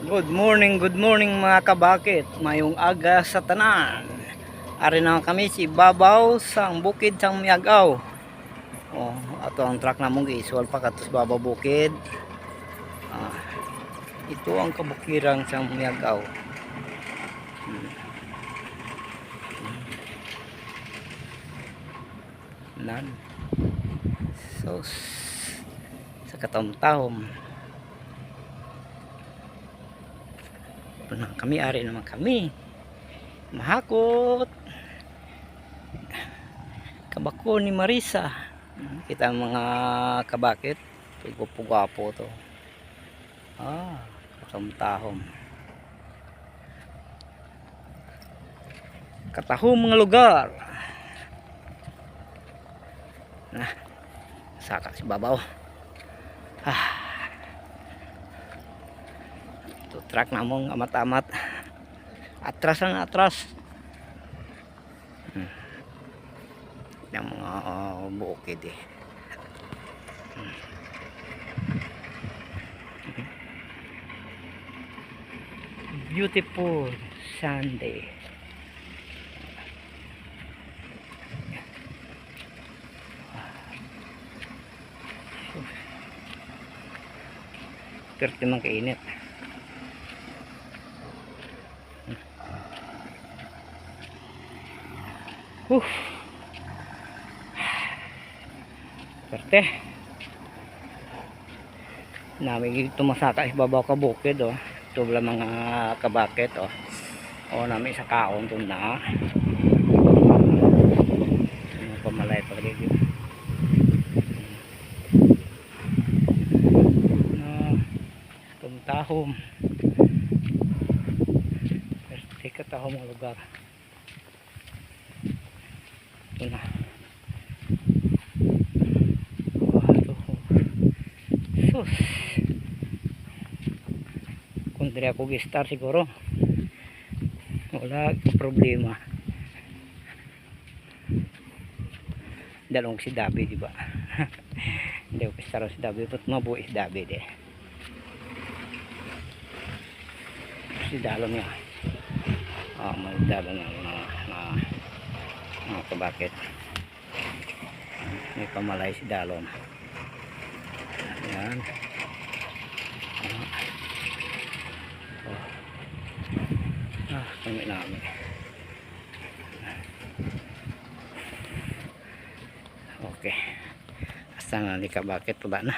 Good morning mga kabakit. Mayong aga sa tanan. Ari na kami si Babaw sang bukid sang Miagaw. Oh, ato ang truck na mong isuwal pa katos Babaw bukid. Ah, ito ang kabukirang sang Miagaw. Nan. So sa katom-tahom. Punang kami ari naman kami. Mahakot. Kabako ni Marisa. Kita ang mga kabakit. Pugo-pugapo to. Katom-tahom. Katahom mga lugar. Nah, saka si Babaw. Ito truck na mong amat-amat. Atras ang atras. Yung mga bukid eh. Beautiful Sunday. Perte mang kainit. Perte. Namin ito masaka ibabaw ka bukid oh. Ito wala mga kabakit oh. O namin sa kaon doon na. Pamalay pa rin. Tahom. Perte katahom ang lugar. Ito na. Sus. Kung hindi ako gistar siguro wala problema. Dalawang si Dabi diba? Hindi ako gistar si Dabi but mabuhi si Dabi eh. Si dalon niya. May dalon niya mga kabakit. May pamalay si dalon. Ayan. Kami namin. Okay. Asa nga ni kabakit wala na.